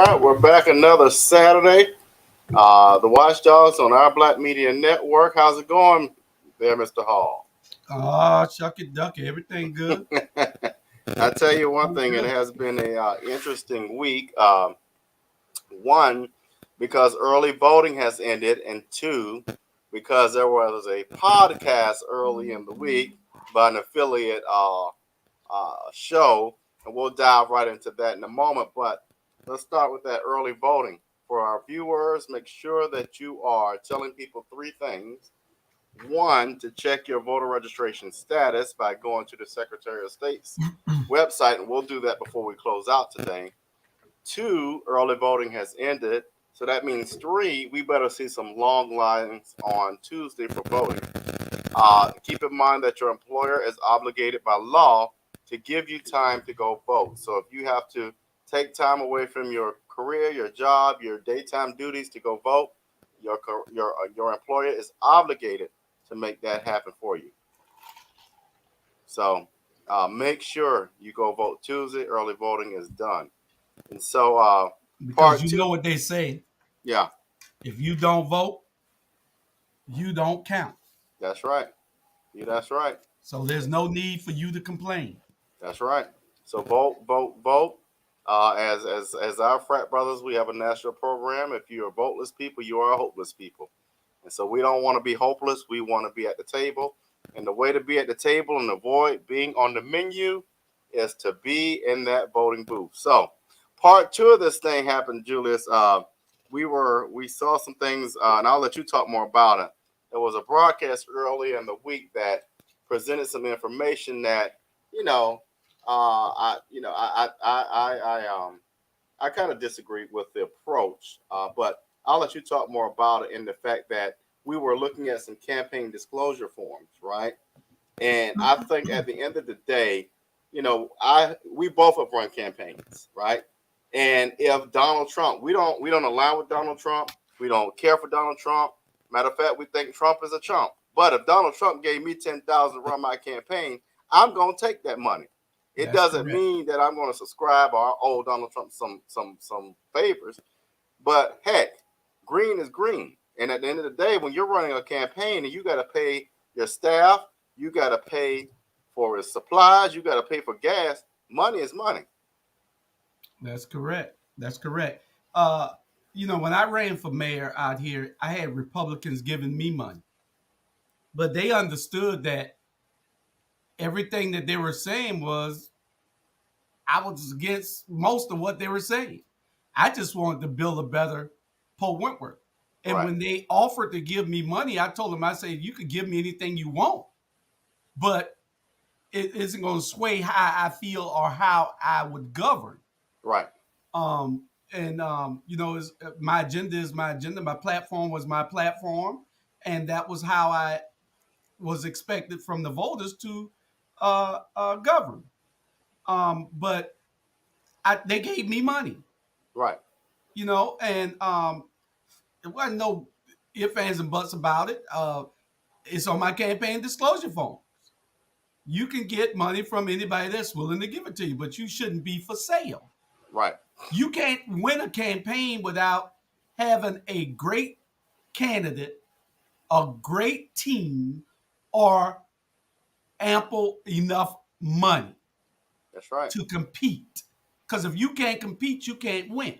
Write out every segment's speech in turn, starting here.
right, we're back another Saturday. The Watch Dawgs on our Black Media Network. How's it going there, Mr. Hall? Oh, shuck it, duck it. Everything good? I tell you one Everything thing, it good. has been a interesting week. One, because early voting has ended, and two, because there was a podcast early in the week by an affiliate show, and we'll dive right into that in a moment. But let's start with that early voting. For our viewers, make sure that you are telling people three things. One, to check your voter registration status by going to the Secretary of State's website, and we'll do that before we close out today. Two, early voting has ended. So that means three, we better see some long lines on Tuesday for voting. Keep in mind that your employer is obligated by law to give you time to go vote. So if you have to take time away from your career, your job, your daytime duties to go vote, your employer is obligated to make that happen for you. So make sure you go vote Tuesday. Early voting is done. And so Because part you two, know what they say. yeah, If you don't vote, you don't count. that's right. Yeah, that's right. So there's no need for you to complain. That's right. So vote, vote, vote. As our frat brothers, we have a national program. If you are voteless people, you are hopeless people. And so we don't want to be hopeless. We want to be at the table. And the way to be at the table and avoid being on the menu is to be in that voting booth. So part two of this thing happened, Julius. We saw some things, and I'll let you talk more about it. There was a broadcast earlier in the week that presented some information that you know, I kind of disagree with the approach, but I'll let you talk more about it in the fact that we were looking at some campaign disclosure forms, right? And I think at the end of the day, we both have run campaigns, right? And if Donald Trump, we don't align with Donald Trump, we don't care for Donald Trump. Matter of fact, we think Trump is a chump. But if Donald Trump gave me 10,000 to run my campaign, I'm gonna take that money. It That's doesn't correct. mean that I'm gonna subscribe or owe Donald Trump some favors. But heck, green is green. And at the end of the day, when you're running a campaign and you got to pay your staff, you got to pay for his supplies, you got to pay for gas. Money is money. That's correct. That's correct. Uh, when I ran for mayor out here, I had Republicans giving me money, but they understood that everything that they were saying was I was against most of what they were saying. I just wanted to build a better Poe Wentworth. And Right, when they offered to give me money, I told them, I said, you could give me anything you want, but it isn't going to sway how I feel or how I would govern. right, My agenda is my agenda. My platform was my platform. And that was how I was expected from the voters to govern. But they gave me money, right, and it wasn't no ifs, ands, and buts about it. It's on my campaign disclosure form. You can get money from anybody that's willing to give it to you, but you shouldn't be for sale. right. You can't win a campaign without having a great candidate, a great team, or ample enough money That's right. to compete. Because if you can't compete, you can't win.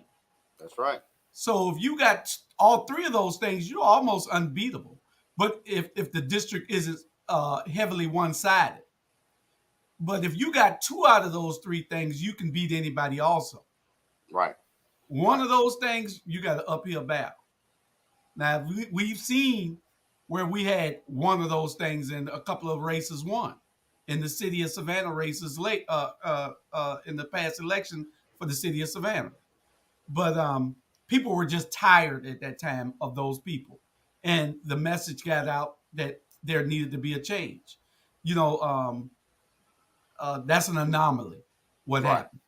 That's right. So if you got all three of those things, you're almost unbeatable. But if the district isn't heavily one sided, but if you got two out of those three things, you can beat anybody also. Right, One right, of those things, you got an uphill battle. Now, we've seen where we had one of those things in a couple of races won. In the city of Savannah races late in the past election for the city of Savannah. But people were just tired at that time of those people. And the message got out that there needed to be a change. You know, that's an anomaly, what right, happened.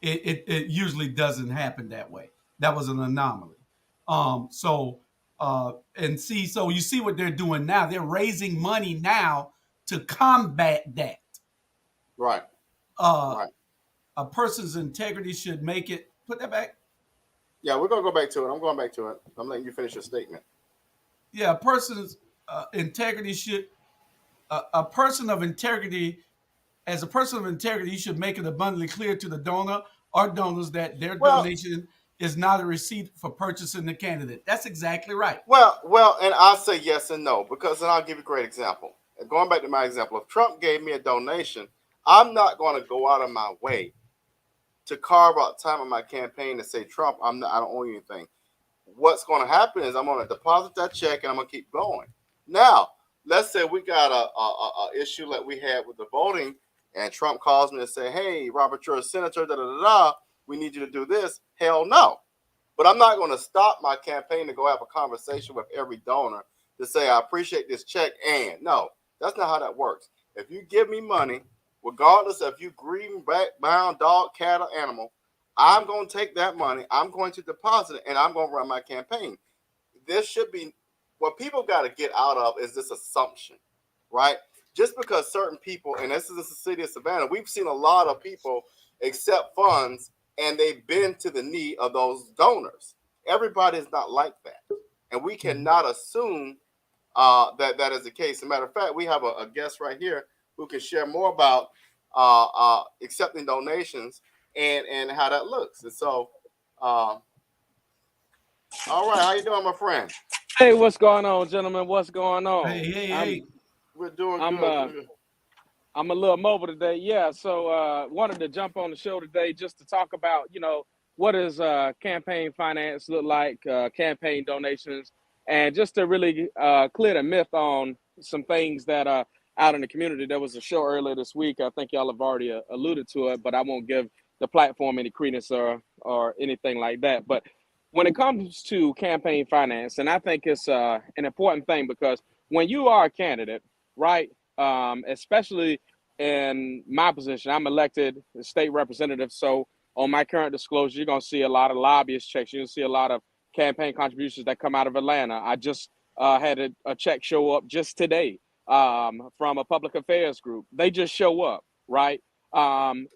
It usually doesn't happen that way. That was an anomaly. So you see what they're doing now. They're raising money now to combat that. right, Uh, right, a person's integrity should make it Put that back. Yeah, we're gonna go back to it. I'm going back to it. I'm letting you finish your statement. Yeah, a person's integrity should a person of integrity as a person of integrity, you should make it abundantly clear to the donor or donors that their Well, donation is not a receipt for purchasing the candidate. That's exactly right. well, and I'll say yes and no because then I'll give you a great example. And going back to my example, if Trump gave me a donation, I'm not going to go out of my way to carve out time in my campaign to say, Trump, I don't owe you anything. What's going to happen is I'm going to deposit that check and I'm going to keep going. Now, let's say we got a issue like we had with the voting, and Trump calls me and say, "Hey, Robert, you're a senator. Da da da da. We need you to do this." Hell no. But I'm not going to stop my campaign to go have a conversation with every donor to say, "I appreciate this check." And no, that's not how that works. If you give me money, regardless of you green, brown, dog, cat, or animal, I'm going to take that money, I'm going to deposit it, and I'm going to run my campaign. There should be, what people got to get out of is this assumption, right? Just because certain people, and this is the city of Savannah, we've seen a lot of people accept funds and they've been to the need of those donors. Everybody is not like that. And we cannot assume that is the case. As a matter of fact, we have a guest right here who can share more about accepting donations and how that looks. And so, all right, how you doing, my friend? Hey, what's going on, gentlemen? What's going Hey, on? hey, I'm hey. We're doing I'm good. uh I'm a little mobile today. Yeah, so wanted to jump on the show today just to talk about, what does campaign finance look like, campaign donations, and just to really clear the myth on some things that are out in the community. There was a show earlier this week. I think y'all have already alluded to it, but I won't give the platform any credence or anything like that. But when it comes to campaign finance, and I think it's an important thing because when you are a candidate, right? Especially in my position, I'm elected state representative. So on my current disclosure, you're going to see a lot of lobbyist checks. You're going to see a lot of campaign contributions that come out of Atlanta. I just had a check show up just today from a public affairs group. They just show up, right?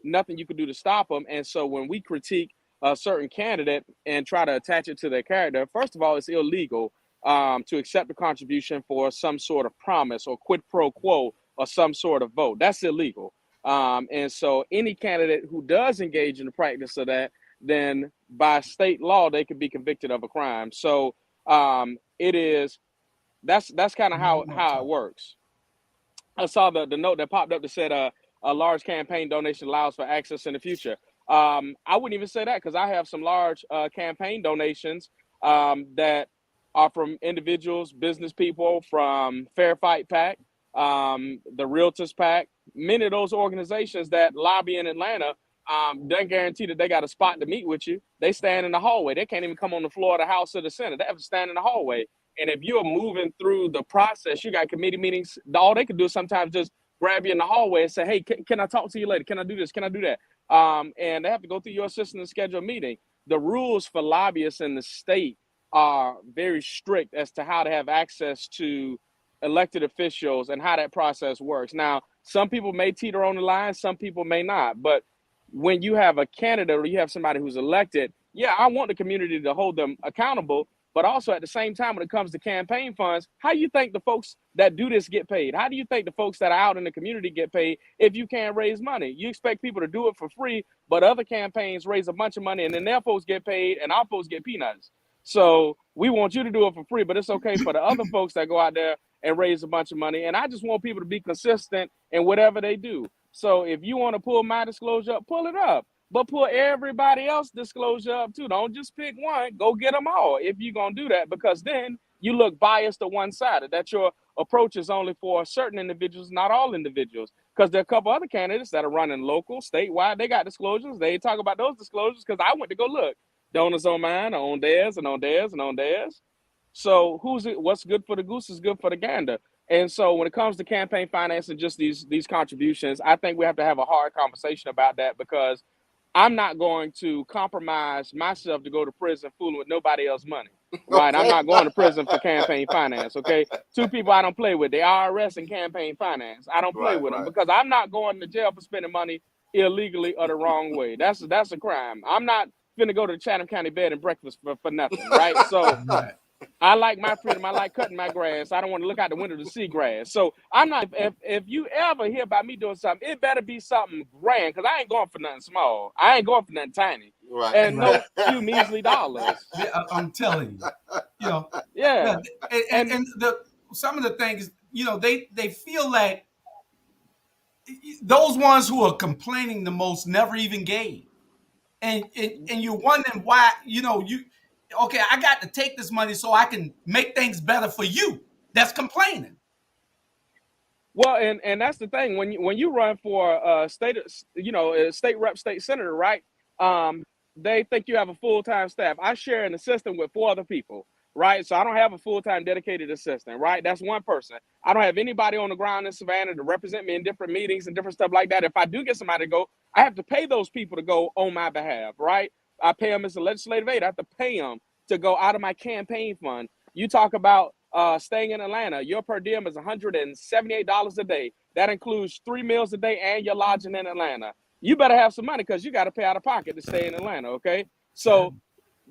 Nothing you can do to stop them. And so when we critique a certain candidate and try to attach it to their character, first of all, it's illegal to accept a contribution for some sort of promise or quid pro quo or some sort of vote. That's illegal. And so any candidate who does engage in the practice of that, then by state law, they could be convicted of a crime. So it is that's kind of No more how it talk. works. I saw the note that popped up that said a large campaign donation allows for access in the future. I wouldn't even say that because I have some large campaign donations that are from individuals, business people, from Fair Fight PAC, the Realtors PAC, many of those organizations that lobby in Atlanta. Doesn't guarantee that they got a spot to meet with you. They stand in the hallway. They can't even come on the floor of the House or the Senate. They have to stand in the hallway. And if you're moving through the process, you got committee meetings. All they can do is sometimes just grab you in the hallway and say, "Hey, can I talk to you later? Can I do this? Can I do that?" And they have to go through your assistant and schedule a meeting. The rules for lobbyists in the state are very strict as to how to have access to elected officials and how that process works. Now, some people may teeter on the line, some people may not. But when you have a candidate or you have somebody who's elected, yeah, I want the community to hold them accountable. But also at the same time, when it comes to campaign funds, how do you think the folks that do this get paid? How do you think the folks that are out in the community get paid if you can't raise money? You expect people to do it for free, but other campaigns raise a bunch of money and then their folks get paid and our folks get peanuts. So we want you to do it for free, but it's okay for the other folks that go out there and raise a bunch of money. And I just want people to be consistent in whatever they do. So if you want to pull my disclosure up, pull it up. But pull everybody else disclosure up too. Don't just pick one. Go get them all if you're gonna do that, because then you look biased to one side. That your approach is only for certain individuals, not all individuals. Because there are a couple other candidates that are running local, statewide. They got disclosures. They talk about those disclosures because I went to go look. Donors on mine, on theirs, and on theirs, and on theirs. So who's it? What's good for the goose is good for the gander. And so when it comes to campaign finance and just these contributions, I think we have to have a hard conversation about that because I'm not going to compromise myself to go to prison fooling with nobody else's money, right? I'm Okay. not going to prison for campaign finance, okay? Two people I don't play with, the IRS and campaign finance. I don't play Right, with them right. because I'm not going to jail for spending money illegally or the wrong way. That's a crime. I'm not finna go to the Chatham County bed and breakfast for nothing, right? So Right. I like my freedom. I like cutting my grass. I don't want to look out the window to see grass. So I'm not. If you ever hear about me doing something, it better be something grand, because I ain't going for nothing small. I ain't going for nothing tiny, Right. and Right. no few measly dollars. I'm telling you, you know, yeah, Yeah. and the some of the things, you know, they feel like those ones who are complaining the most never even gave, and you're wondering why, you know, okay, I got to take this money so I can make things better for you. That's complaining. Well, and that's the thing, when you run for state, state rep, state senator, right? Um, they think you have a full time staff. I share an assistant with 4 other people, right? So I don't have a full time dedicated assistant, right? That's one person. I don't have anybody on the ground in Savannah to represent me in different meetings and different stuff like that. If I do get somebody to go, I have to pay those people to go on my behalf, right? I pay them as a legislative aid. I have to pay them to go out of my campaign fund. You talk about staying in Atlanta, your per diem is $178 a day. That includes 3 meals a day and your lodging in Atlanta. You better have some money, because you got to pay out of pocket to stay in Atlanta, okay? So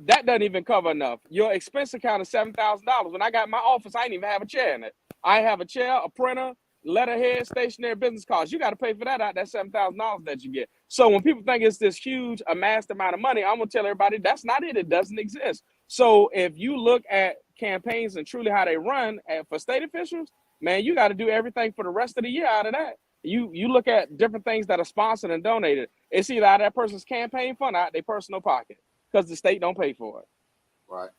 that doesn't even cover enough. Your expense account is $7,000. When I got my office, I didn't even have a chair in it. I have a chair, a printer, letterhead, stationary, business cards. You got to pay for that out, that $7,000 that you get. So when people think it's this huge amassed amount of money, I'm gonna tell everybody that's not it. It doesn't exist. So if you look at campaigns and truly how they run for state officials, man, you got to do everything for the rest of the year out of that. You look at different things that are sponsored and donated. It's either out of that person's campaign fund or out their personal pocket, because the state don't pay for it. Right.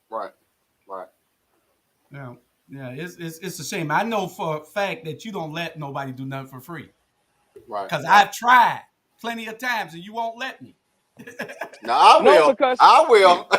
Yeah, yeah, it's a shame. I know for a fact that you don't let nobody do nothing for free, Right. because I've tried plenty of times and you won't let me. No, I No, will. because I will.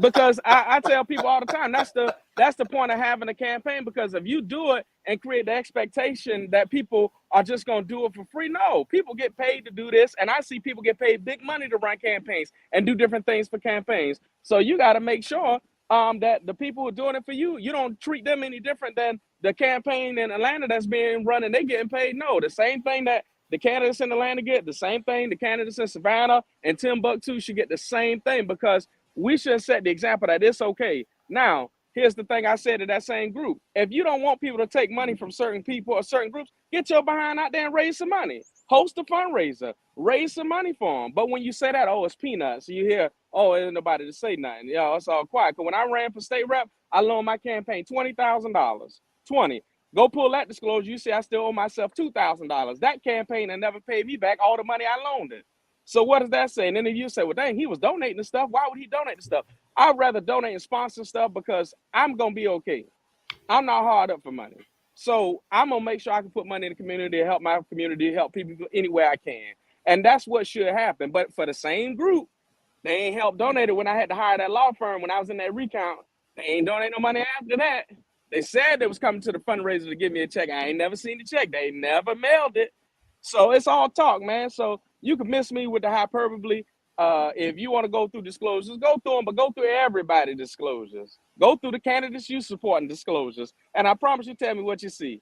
because I tell people all the time, that's the point of having a campaign. Because if you do it and create the expectation that people are just going to do it for free, no, people get paid to do this, and I see people get paid big money to run campaigns and do different things for campaigns. So you got to make sure that the people who are doing it for you, you don't treat them any different than the campaign in Atlanta that's being run and they getting paid. No, the same thing that the candidates in Atlanta get, the same thing the candidates in Savannah and Timbuktu should get the same thing, because we should set the example that it's okay. Now, here's the thing I said to that same group. If you don't want people to take money from certain people or certain groups, get your behind out there and raise some money. Host a fundraiser. Raise some money for them. But when you say that, oh, it's peanuts. You hear, oh, ain't nobody to say nothing. Yeah, it's all quiet. Because when I ran for state rep, I loaned my campaign $20,000. 20. Go pull that disclosure. You see, I still owe myself $2,000. That campaign had never paid me back all the money I loaned it. So what does that say? And then if you say, well, dang, he was donating the stuff. Why would he donate the stuff? I'd rather donate and sponsor stuff, because I'm going to be okay. I'm not hard up for money. So I'm going to make sure I can put money in the community to help my community, help people any way I can. And that's what should happen. But for the same group, they ain't helped donated when I had to hire that law firm when I was in that recount. They ain't donate no money after that. They said they was coming to the fundraiser to give me a check. I ain't never seen the check. They never mailed it. So it's all talk, man. So you can miss me with the hyperbole. If you want to go through disclosures, go through them, but go through everybody disclosures. Go through the candidates you support and disclosures. And I promise you, tell me what you see.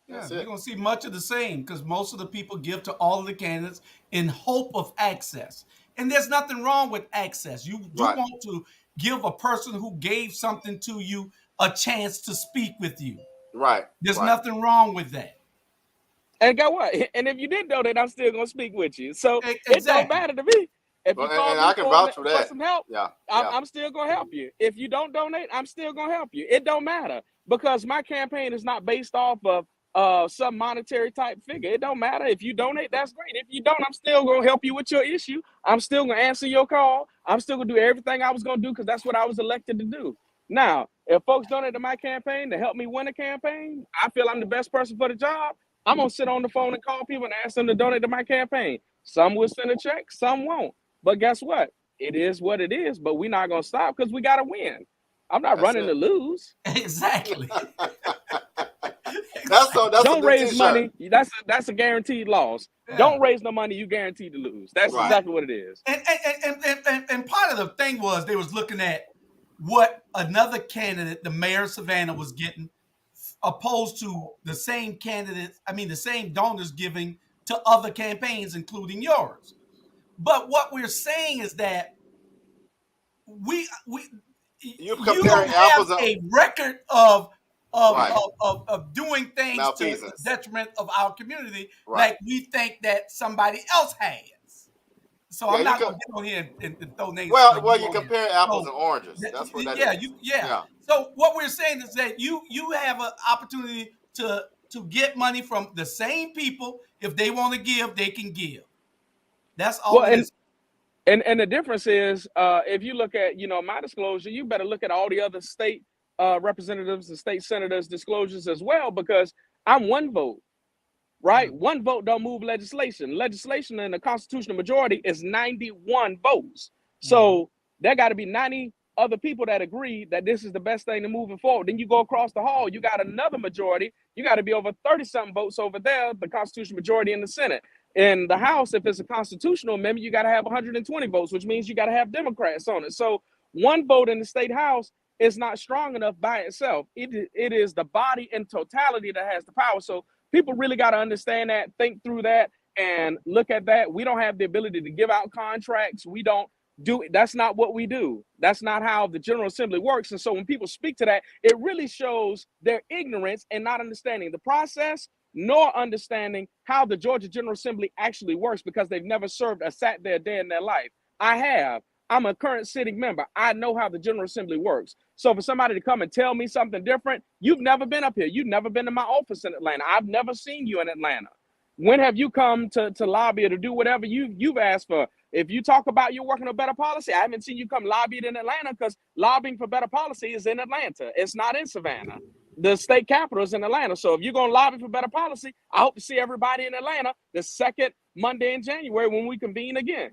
Yeah, you're going to see much of the same, because most of the people give to all of the candidates in hope of access. And there's nothing wrong with access. You do Right. want to give a person who gave something to you a chance to speak with you. Right. There's Right. nothing wrong with that. And guess what? And if you did donate, I'm still going to speak with you. So it don't Exactly. matter to me. If Well, you call and me I can vouch for for that. some help, Yeah. I'm still going to help you. If you don't donate, I'm still going to help you. It don't matter, because my campaign is not based off of some monetary type figure. It don't matter. If you donate, that's great. If you don't, I'm still going to help you with your issue. I'm still going to answer your call. I'm still going to do everything I was going to do, because that's what I was elected to do. Now, if folks donate to my campaign to help me win a campaign, I feel I'm the best person for the job. I'm going to sit on the phone and call people and ask them to donate to my campaign. Some will send a check, some won't. But guess what? It is what it is, but we're not going to stop, because we got to win. I'm not running to lose. Exactly. That's Don't a raise t-shirt. money. That's a guaranteed loss. Yeah. Don't raise no money. You guaranteed to lose. That's Right. exactly what it is. And part of the thing was they was looking at what another candidate, the mayor of Savannah, was getting, opposed to the same donors giving to other campaigns, including yours. But what we're saying is that we You're you don't comparing have apples and a record of of, right of, of, of doing things to the malfeasance. detriment of our community Right. like we think that somebody else has. So Yeah, I'm you not could. gonna get on here and throw names like Well, you you on here. compare apples So and oranges. That's what that yeah, is. yeah. Yeah. So what we're saying is that you have an opportunity to get money from the same people. If they want to give, they can give. That's all Well, it is. and the difference is, if you look at my disclosure, you better look at all the other state representatives and state senators' disclosures as well, because I'm one vote. Right? Mm-hmm. One vote don't move legislation. Legislation in the constitutional majority is 91 votes. Mm-hmm. So there got to be 90 other people that agree that this is the best thing to moving forward. Then you go across the hall, you got another majority. You got to be over 30 something votes over there, the constitutional majority in the Senate. In the House, if it's a constitutional amendment, you got to have 120 votes, which means you got to have Democrats on it. So one vote in the state House is not strong enough by itself. It is the body in totality that has the power. So people really got to understand that, think through that, and look at that. We don't have the ability to give out contracts. We don't do it. That's not what we do. That's not how the General Assembly works. And so when people speak to that, it really shows their ignorance and not understanding the process, nor understanding how the Georgia General Assembly actually works, because they've never served or sat there a day in their life. I have. I'm a current sitting member. I know how the General Assembly works. So for somebody to come and tell me something different, you've never been up here. You've never been to my office in Atlanta. I've never seen you in Atlanta. When have you come to lobby or to do whatever you've asked for? If you talk about you're working on better policy, I haven't seen you come lobby it in Atlanta, because lobbying for better policy is in Atlanta. It's not in Savannah. The state capital is in Atlanta. So if you're going to lobby for better policy, I hope to see everybody in Atlanta the second Monday in January when we convene again.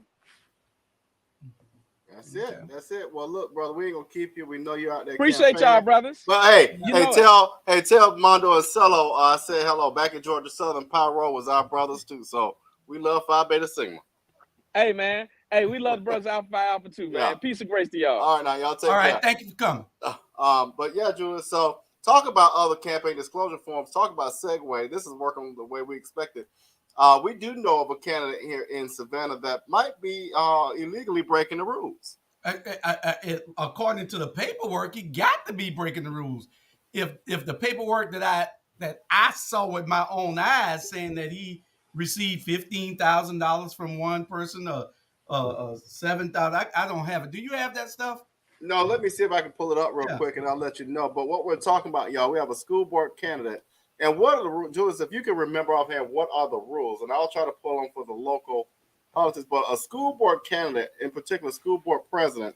That's it. That's it. Well, look, brother, we ain't gonna keep you. We know you're out there. Appreciate campaigning. y'all, brothers. But hey, You hey, know it. tell Mondo and Cello I said hello. Back in Georgia Southern, Pyro was our brothers too. So we love Phi Beta Sigma. Hey, man. Hey, we love the brothers Alpha Phi Alpha too, man. Yeah. Peace and grace to y'all. All right, now y'all take All right, care. thank you for coming. But yeah, Julius. So talk about other campaign disclosure forms. Talk about Segway. This is working the way we expected. We do know of a candidate here in Savannah that might be illegally breaking the rules. According to the paperwork, he got to be breaking the rules. If the paperwork that I saw with my own eyes saying that he received $15,000 from one person, or 7,000, I don't have it. Do you have that stuff? No, let me see if I can pull it up real quick, and I'll let you know. But what we're talking about, y'all, we have a school board candidate, and what are the rules, Julius? If you can remember offhand, what are the rules? And I'll try to pull them for the local politics. But a school board candidate, in particular, school board president.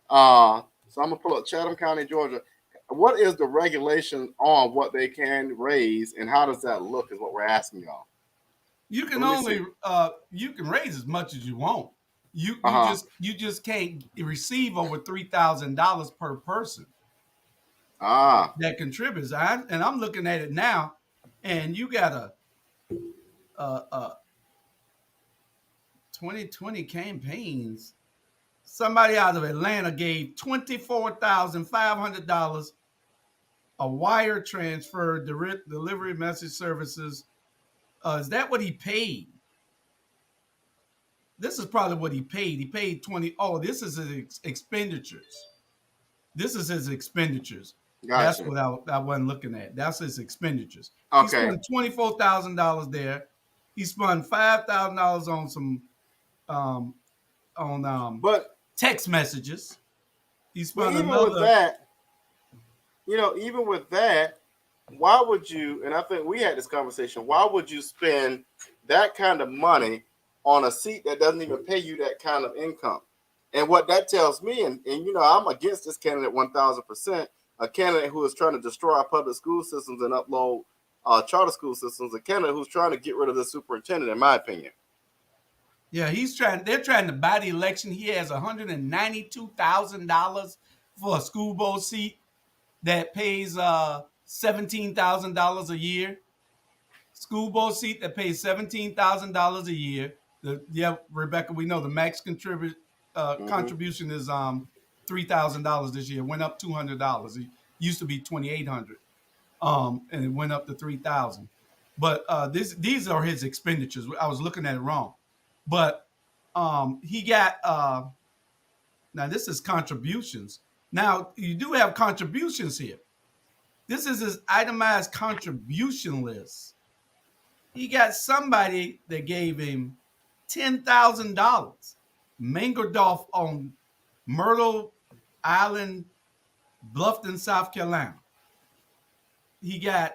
So I'm gonna pull up Chatham County, Georgia. What is the regulation on what they can raise, and how does that look? Is what we're asking y'all. You can Let me only you can raise as much as you want. You just can't receive over $3,000 per person that contributes. And I'm looking at it now, and you got a 2020 campaigns. Somebody out of Atlanta gave $24,500 a wire transfer delivery message services. Is that what he paid? This is probably what he paid. He paid 20. Oh, this is his expenditures. This is his expenditures. Gotcha. That's what I wasn't looking at. That's his expenditures. Okay. He spent $24,000 there. He spent $5,000 on some but text messages. He spent even another. with that, even with that, why would you? And I think we had this conversation. Why would you spend that kind of money on a seat that doesn't even pay you that kind of income? And what that tells me, and I'm against this candidate 1,000%. A candidate who is trying to destroy our public school systems and upload charter school systems. A candidate who's trying to get rid of the superintendent, in my opinion. Yeah, they're trying to buy the election. He has $192,000 for a school board seat that pays $17,000 a year. School board seat that pays $17,000 a year. Rebecca, we know the max contribution is $3,000 this year. It went up $200. It used to be $2,800, and it went up to $3,000. But these are his expenditures. I was looking at it wrong, but he got now this is contributions. Now you do have contributions here. This is his itemized contribution list. He got somebody that gave him $10,000. Mangerdorf on Myrtle Island, Bluffton, South Carolina. He got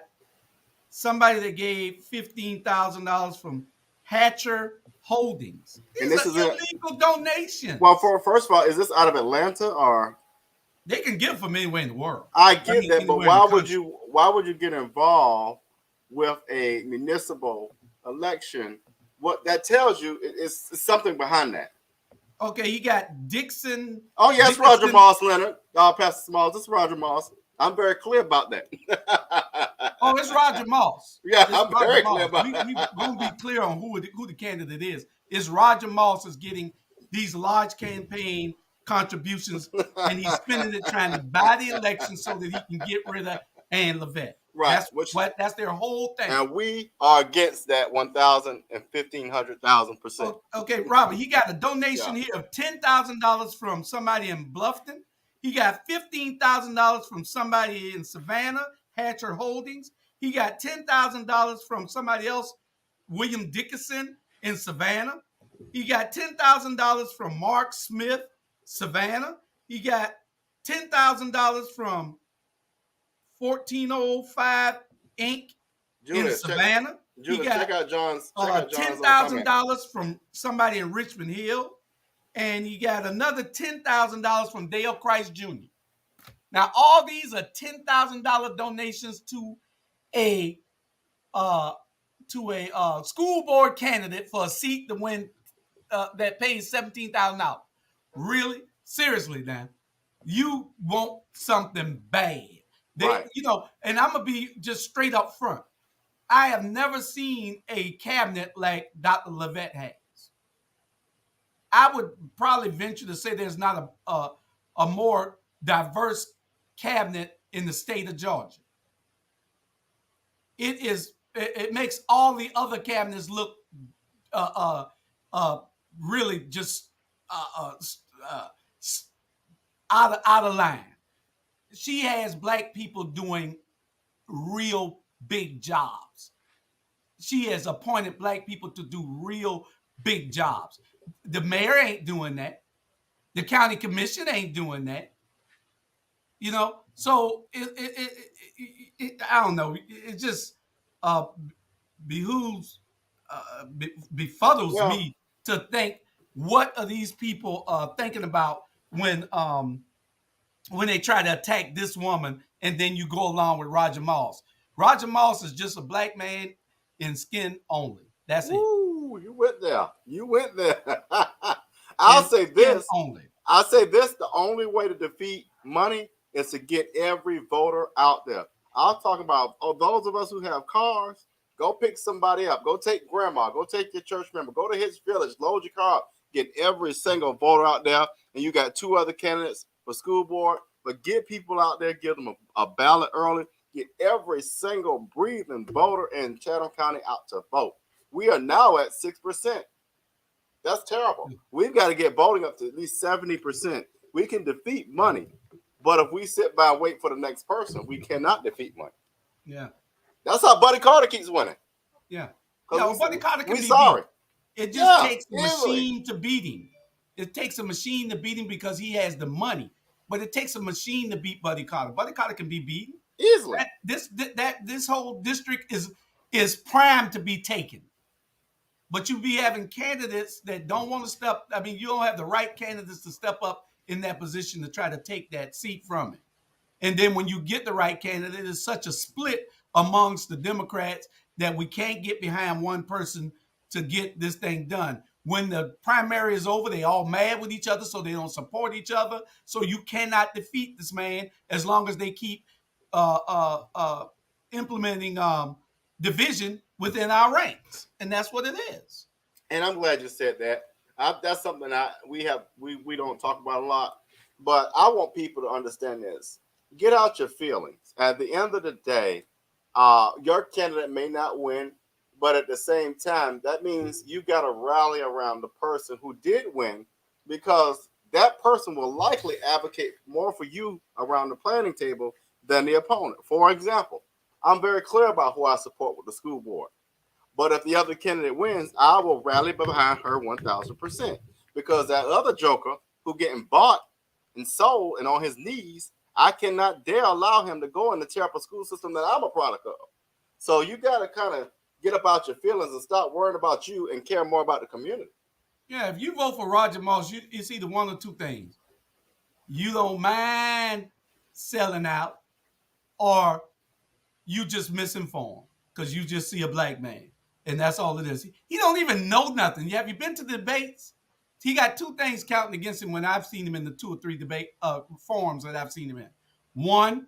somebody that gave $15,000 from Hatcher Holdings. And These this are is illegal donations. Well, first of all, is this out of Atlanta or? They can give from anywhere in the world. I get that, but anywhere in the country. why would you get involved with a municipal election? What that tells you is something behind that. Okay, he got Dixon. Oh yes, Dickinson. Roger Moss, Leonard, Pastor Smalls. This is Roger Moss. I'm very clear about that. Oh, it's Roger Moss. Yeah, it's I'm Roger very Moss. clear about We're that. going to be clear on who the candidate is. It's Roger Moss is getting these large campaign contributions, and he's spending it trying to buy the election so that he can get rid of Ann Levette. Right. That's their whole thing. And we are against that 1,000 and 1,500,000%. Okay, Robert, he got a donation here of $10,000 from somebody in Bluffton. He got $15,000 from somebody in Savannah, Hatcher Holdings. He got $10,000 from somebody else, William Dickinson in Savannah. He got $10,000 from Mark Smith, Savannah. He got $10,000 from 1405 Inc. in Savannah. Julius, check out John's. $10,000 from somebody in Richmond Hill. And he got another $10,000 from Dale Christ Jr. Now, all these are $10,000 donations to a school board candidate for a seat to win that pays $17,000. Really? Seriously, Dan? You want something bad. Right. And I'm going to be just straight up front. I have never seen a cabinet like Dr. Levette has. I would probably venture to say there's not a more diverse cabinet in the state of Georgia. It makes all the other cabinets look really just out of line. She has black people doing real big jobs. She has appointed black people to do real big jobs. The mayor ain't doing that. The county commission ain't doing that. So I don't know. It just befuddles me to think, what are these people thinking about when they try to attack this woman, and then you go along with Roger Moss. Roger Moss is just a black man in skin only. That's it. Ooh, you went there. I'll say this. The only way to defeat money is to get every voter out there. I'll talk about those of us who have cars. Go pick somebody up. Go take grandma. Go take your church member. Go to his village. Load your car up. Get every single voter out there. And you got 2 other candidates for school board. But get people out there. Give them a ballot early. Get every single breathing voter in Chatham County out to vote. We are now at 6%. That's terrible. We've got to get voting up to at least 70%. We can defeat money. But if we sit by and wait for the next person, we cannot defeat money. Yeah. That's how Buddy Carter keeps winning. Yeah. Buddy Carter can be sorry. Beat. It just takes a machine to beat him. It takes a machine to beat him because he has the money. But it takes a machine to beat Buddy Carter. Buddy Carter can be beaten easily. This whole district is primed to be taken. But you be having candidates that don't want to step. I mean, you don't have the right candidates to step up in that position to try to take that seat from it. And then when you get the right candidate, it's such a split amongst the Democrats that we can't get behind one person to get this thing done. When the primary is over, they all mad with each other, so they don't support each other. So you cannot defeat this man as long as they keep implementing division within our ranks, and that's what it is. And I'm glad you said that. That's something we don't talk about a lot, but I want people to understand this. Get out your feelings. At the end of the day, your candidate may not win, But at the same time, that means you got to rally around the person who did win, because that person will likely advocate more for you around the planning table than the opponent. For example, I'm very clear about who I support with the school board. But if the other candidate wins, I will rally behind her 1,000%. Because that other joker who getting bought and sold and on his knees, I cannot dare allow him to go in the tear up a school system that I'm a product of. So you got to kind of get about your feelings and stop worrying about you and care more about the community. Yeah, if you vote for Roger Moss, it's either one or two things. You don't mind selling out, or you just misinformed because you just see a black man. And that's all it is. He don't even know nothing. Have you been to the debates? He got two things counting against him when I've seen him in the 2 or 3 debate forums that I've seen him in. One,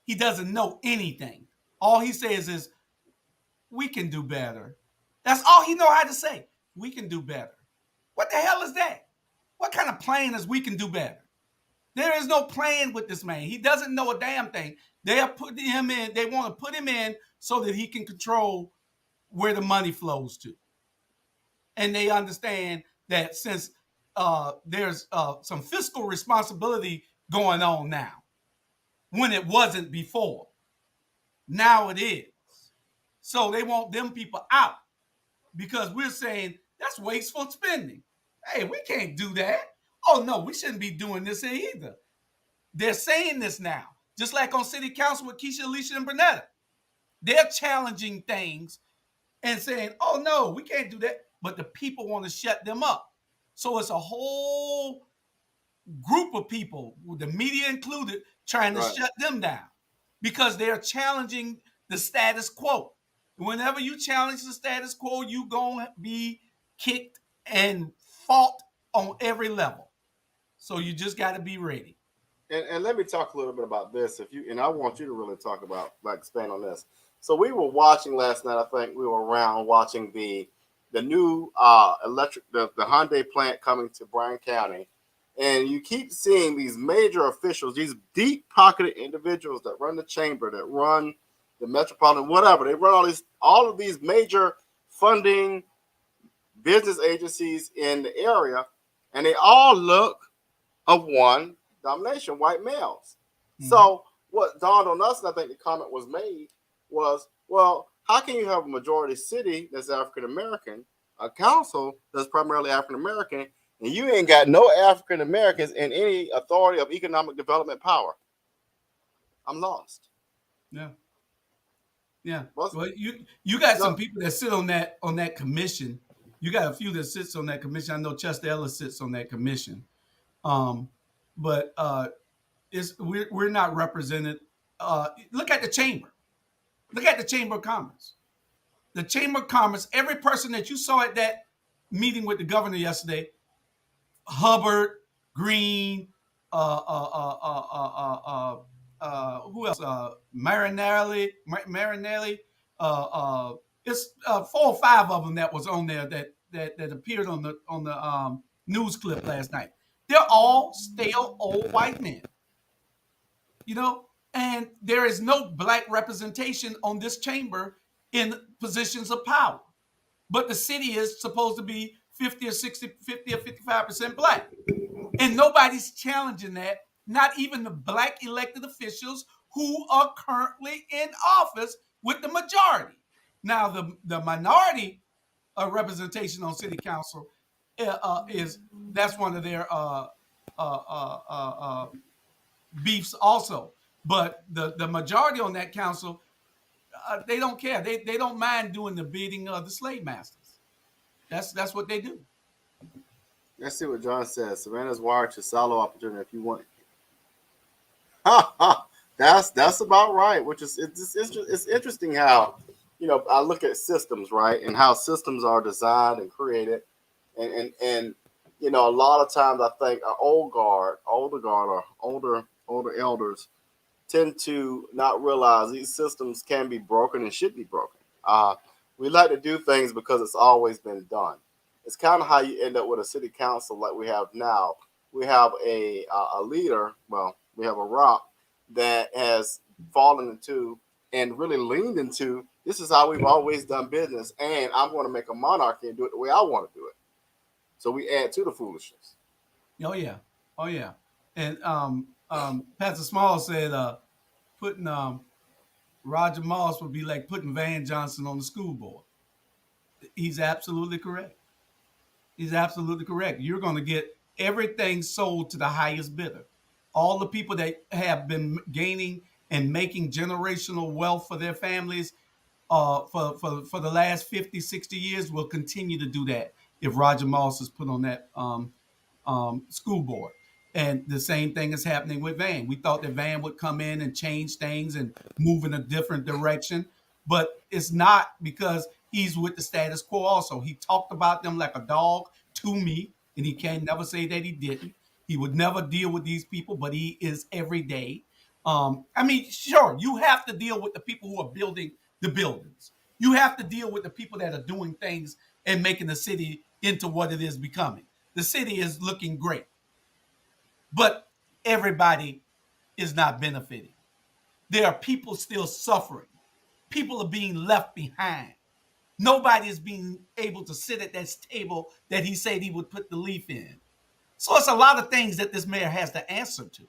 he doesn't know anything. All he says is, we can do better. That's all he know how to say. We can do better. What the hell is that? What kind of plan is we can do better? There is no plan with this man. He doesn't know a damn thing. They are putting him in. They want to put him in so that he can control where the money flows to. And they understand that since there's some fiscal responsibility going on now, when it wasn't before, now it is. So they want them people out because we're saying that's wasteful spending. Hey, we can't do that. Oh, no, we shouldn't be doing this either. They're saying this now, just like on city council with Keisha, Alicia, and Bernetta. They're challenging things and saying, oh, no, we can't do that. But the people want to shut them up. So it's a whole group of people, with the media included, trying to shut them down because they're challenging the status quo. Whenever you challenge the status quo, you're going to be kicked and fought on every level. So you just got to be ready. And let me talk a little bit about this, if you and I want you to really talk about, like, expand on this. So we were watching last night. I think we were around watching the new electric the Hyundai plant coming to Bryan County, and you keep seeing these major officials, these deep pocketed individuals that run the chamber, that run the metropolitan, whatever. They run all of these major funding business agencies in the area, and they all look of one domination, white males. Mm-hmm. So what dawned on us, and I think the comment was made, was, well, how can you have a majority city that's African American, a council that's primarily African American, and you ain't got no African Americans in any authority of economic development power? I'm lost. Yeah. Yeah. Well, you got some people that sit on that commission. You got a few that sits on that commission. I know Chester Ellis sits on that commission. But we're not represented. Look at the chamber. Look at the Chamber of Commerce. The Chamber of Commerce, every person that you saw at that meeting with the governor yesterday, Hubbard, Green, who else? Marinelli. It's 4 or 5 of them that was on there that appeared on the news clip last night. They're all stale old white men, and there is no black representation on this chamber in positions of power. But the city is supposed to be 50 or 60, 50 or 55% black. And nobody's challenging that, not even the black elected officials who are currently in office with the majority. Now, the minority representation on city council that's one of their beefs also. But the majority on that council, they don't care. They don't mind doing the bidding of the slave masters. That's what they do. Let's see what John says. Savannah's wired to solo opportunity if you want. That's about right. Which is it's interesting how I look at systems, right, and how systems are designed and created, and a lot of times I think our older guard, or older elders tend to not realize these systems can be broken and should be broken. We like to do things because it's always been done. It's kind of how you end up with a city council like we have now. We have a leader, well, we have a rock that has fallen into and really leaned into This is how we've always done business, and I'm going to make a monarchy and do it the way I want to do it. So we add to the foolishness. Oh yeah, oh yeah. And Pastor Small said putting Roger Moss would be like putting Van Johnson on the school board. He's absolutely correct. He's absolutely correct. You're going to get everything sold to the highest bidder. All the people that have been gaining and making generational wealth for their families for the last 50, 60 years will continue to do that if Roger Moss is put on that school board. And the same thing is happening with Van. We thought that Van would come in and change things and move in a different direction, but it's not because he's with the status quo also. He talked about them like a dog to me, and he can never say that he didn't. He would never deal with these people, but he is every day. I mean, sure, you have to deal with the people who are building the buildings. You have to deal with the people that are doing things and making the city into what it is becoming. The city is looking great, but everybody is not benefiting. There are people still suffering. People are being left behind. Nobody is being able to sit at that table that he said he would put the leaf in. So it's a lot of things that this mayor has to answer to.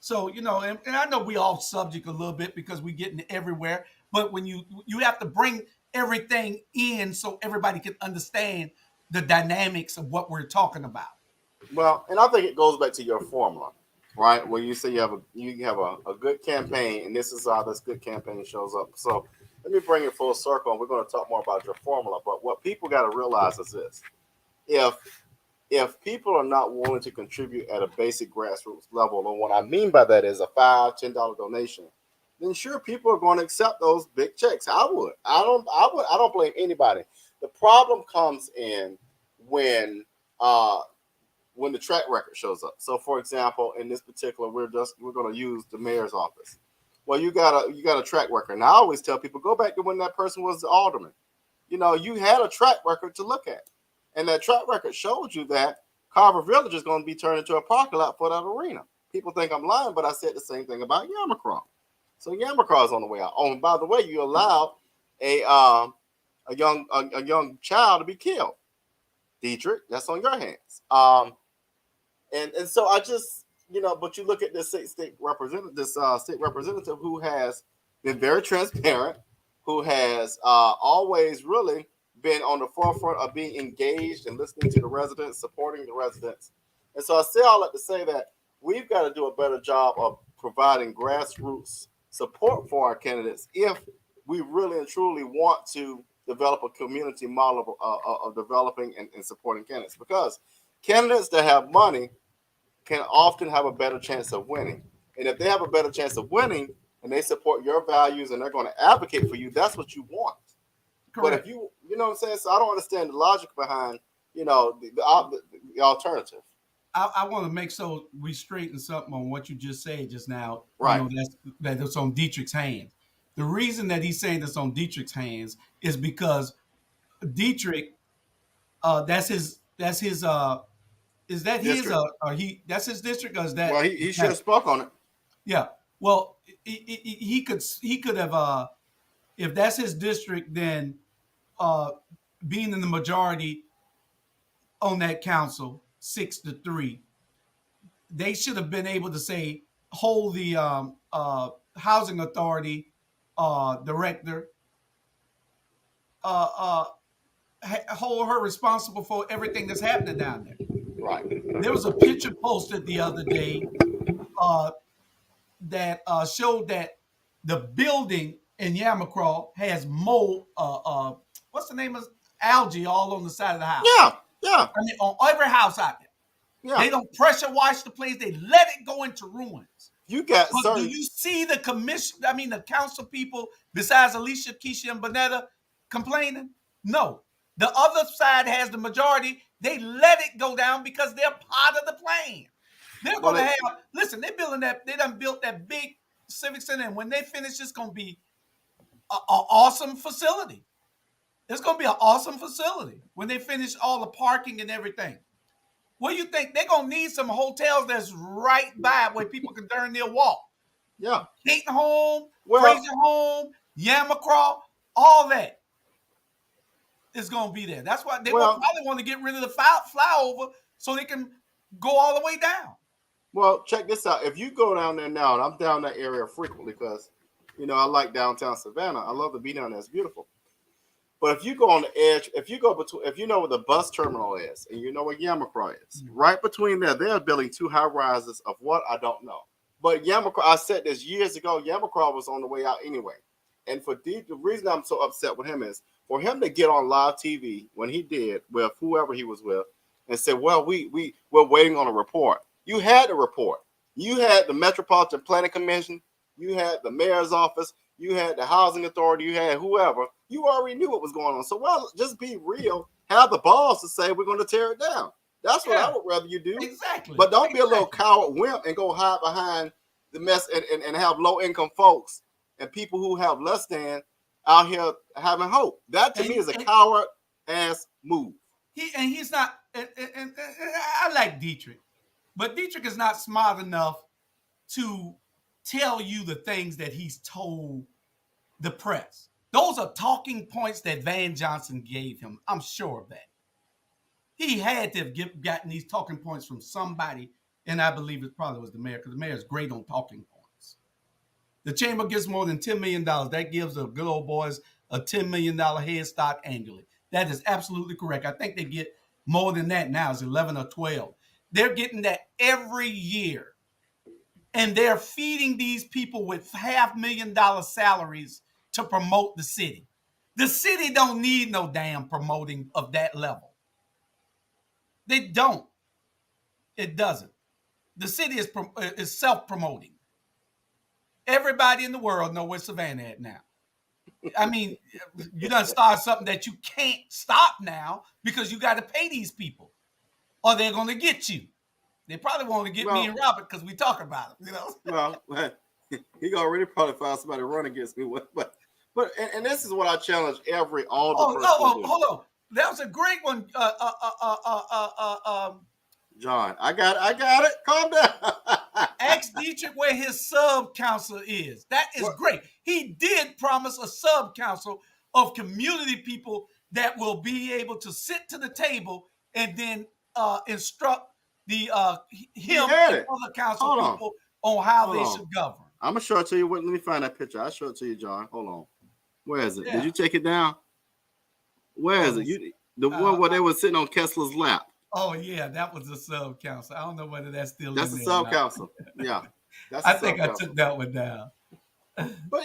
So, and I know we off subject a little bit because we're getting everywhere, but when you have to bring everything in so everybody can understand the dynamics of what we're talking about. Well, and I think it goes back to your formula, right? Where you say you have a good campaign, and this is how this good campaign shows up. So let me bring it full circle, and we're going to talk more about your formula. But what people got to realize is this: if people are not willing to contribute at a basic grassroots level, and what I mean by that is a $5, $10 donation, then sure, people are going to accept those big checks. I would. I don't blame anybody. The problem comes in when the track record shows up. So, for example, in this particular, we're going to use the mayor's office. Well, you got a track record. And I always tell people, go back to when that person was the alderman. You had a track record to look at, and that track record showed you that Carver Village is going to be turned into a parking lot for that arena. People think I'm lying, but I said the same thing about Yamacraw. So Yamacraw is on the way out. Oh, and by the way, you allowed a young child to be killed. Dietrich, that's on your hands. And so I just, but you look at this state representative who has been very transparent, who has always really been on the forefront of being engaged and listening to the residents, supporting the residents. And so I say all that to say that we've got to do a better job of providing grassroots support for our candidates if we really and truly want to develop a community model of developing and supporting candidates, because candidates that have money can often have a better chance of winning. And if they have a better chance of winning and they support your values and they're going to advocate for you, that's what you want. Correct. But if you know what I'm saying? So I don't understand the logic behind, the alternative. I want to make so we straighten something on what you just said just now. Right. That's on Dietrich's hands. The reason that he's saying that's on Dietrich's hands is because Dietrich, that's his is that district. That's his district, or is that? Well, he should have spoke on it. Yeah. Well, he could have if that's his district, then being in the majority on that council, 6-3, they should have been able to say hold the housing authority director, hold her responsible for everything that's happening down there. Right. There was a picture posted the other day that showed that the building in Yamacraw has mold. What's the name of algae all on the side of the house? Yeah. I mean, on every house out there. Yeah. They don't pressure wash the place. They let it go into ruins. Do you see the commission? I mean, the council people besides Alicia, Keisha, and Bonetta complaining? No. The other side has the majority. They let it go down because they're part of the plan. They're going to have. Listen, they're building that. They done built that big civic center, and when they finish, it's going to be an awesome facility. It's going to be an awesome facility when they finish all the parking and everything. What do you think? They're going to need some hotels that's right by where people can darn near walk. Yeah. Dayton Home, Fraser Home, Yamacraw. All that is going to be there. That's why they will Well, probably want to get rid of the flyover so they can go all the way down. well, check this out. If you go down there now, and I'm down that area frequently because, I like downtown Savannah. I love to be down there. It's beautiful. But if you go on the edge, if you go between, if you know where the bus terminal is, and you know where Yamacraw is, right between there, they're building 2 high rises of what I don't know. But Yamacraw, I said this years ago. Yamacraw was on the way out anyway, and the reason I'm so upset with him is for him to get on live TV when he did with whoever he was with, and say, "Well, we're waiting on a report." You had the report. You had the Metropolitan Planning Commission. You had the mayor's office. You had the housing authority. You had whoever. You already knew what was going on. So, just be real. Have the balls to say we're going to tear it down. That's what I would rather you do. Exactly. But don't be a little coward wimp and go hide behind the mess and have low-income folks and people who have less than out here having hope. That to me is a coward-ass move. He's not, and I like Dietrich, but Dietrich is not smart enough to tell you the things that he's told the press. Those are talking points that Van Johnson gave him. I'm sure of that. He had to have gotten these talking points from somebody, and I believe it probably was the mayor, because the mayor is great on talking points. The chamber gets more than $10 million. That gives the good old boys a $10 million head start annually. That is absolutely correct. I think they get more than that now. It's 11 or 12. They're getting that every year. And they're feeding these people with $500,000 salaries to promote the city. The city don't need no damn promoting of that level. They don't. It doesn't. The city is self-promoting. Everybody in the world know where Savannah at now. I mean, you done start something that you can't stop now because you got to pay these people or they're going to get you. They probably want to get me and Robert because we talk about it, Well, he already probably found somebody to run against me. But this is what I challenge every alder person to do. Hold on. That was a great one. John, I got it. Calm down. Ask Dietrich where his sub-council is. That is great. He did promise a sub-council of community people that will be able to sit to the table and then instruct him and other council people on how they should govern. I'm gonna show it to you. Let me find that picture. I'll show it to you, John. Hold on. Where is it? Yeah. Did you take it down? Where is it? The one where they were sitting on Kessler's lap. Oh yeah, that was the sub council. I don't know whether that's still. That's the sub council. Yeah, I think I took that one down. But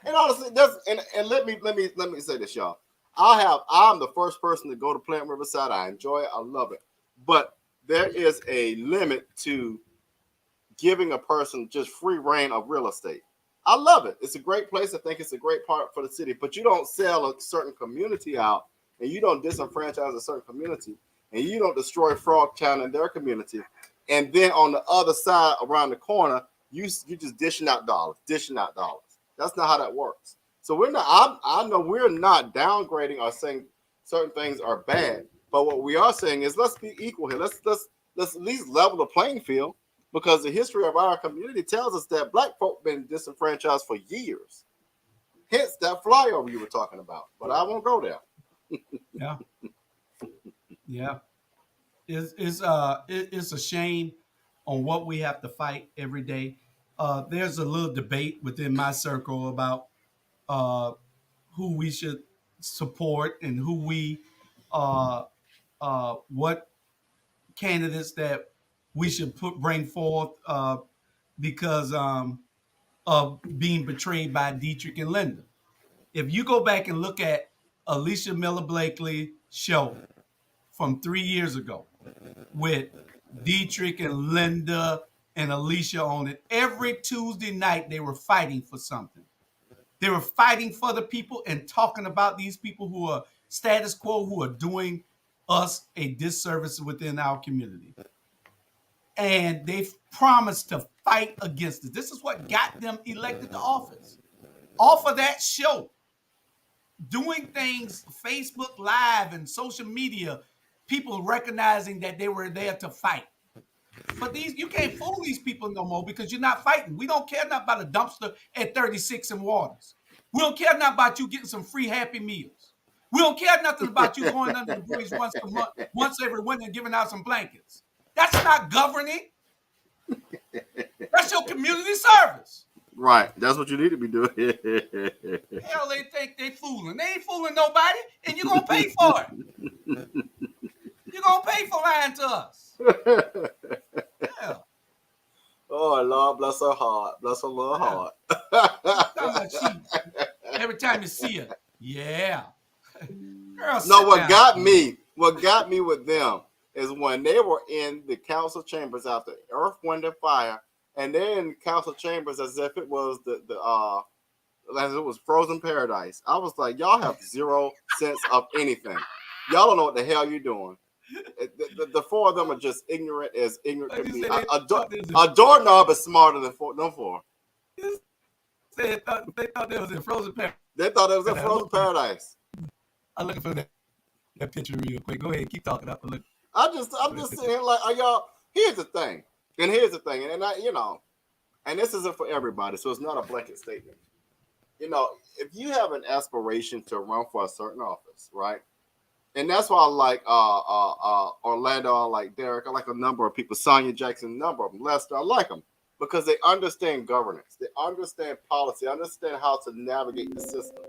and honestly, and let me say this, y'all. I'm the first person to go to Plant Riverside. I enjoy it. I love it. But there is a limit to giving a person just free reign of real estate. I love it. It's a great place. I think it's a great part for the city. But you don't sell a certain community out, and you don't disenfranchise a certain community, and you don't destroy Frogtown and their community. And then on the other side, around the corner, you just dishing out dollars. That's not how that works. So we're not. I know we're not downgrading or saying certain things are bad. But what we are saying is let's be equal here. Let's at least level the playing field, because the history of our community tells us that black folk been disenfranchised for years. Hence that flyover you were talking about. But I won't go there. Yeah. It's a shame on what we have to fight every day. There's a little debate within my circle about who we should support and who we what candidates that we should bring forth because of being betrayed by Dietrich and Linda. If you go back and look at Alicia Miller Blakely show from 3 years ago with Dietrich and Linda and Alicia on it, every Tuesday night they were fighting for something. They were fighting for the people and talking about these people who are status quo, who are doing us a disservice within our community. And they promised to fight against it. This is what got them elected to office. Off of that show, doing things, Facebook Live and social media, people recognizing that they were there to fight. But you can't fool these people no more because you're not fighting. We don't care enough about a dumpster at 36 and Waters. We don't care nothing about you getting some free Happy Meals. We don't care nothing about you going under the bridge once a month, once every winter, and giving out some blankets. That's not governing. That's your community service. Right. That's what you need to be doing. Hell, they think they fooling. They ain't fooling nobody, and you're going to pay for it. You're going to pay for lying to us. Yeah. Oh, Lord, bless her heart. Bless her little heart. Every time you see her, yeah. Girl, No, what down. got me with them is when they were in the council chambers after Earth, Wind, and Fire, and they're in council chambers as if it was as it was Frozen Paradise. I was like, y'all have zero sense of anything. Y'all don't know what the hell you're doing. The four of them are just ignorant as ignorant can be. A doorknob is smarter than them four. They thought they was in Frozen Paradise. They thought it was in Frozen Paradise. I'm looking for that picture real quick. Go ahead, keep talking. I'm just sitting here like, are y'all? Here's the thing, and and this isn't for everybody, so it's not a blanket statement. If you have an aspiration to run for a certain office, right? And that's why I like Orlando, I like Derek, I like a number of people, Sonia Jackson, a number of them, Lester, I like them because they understand governance, they understand policy, understand how to navigate the system.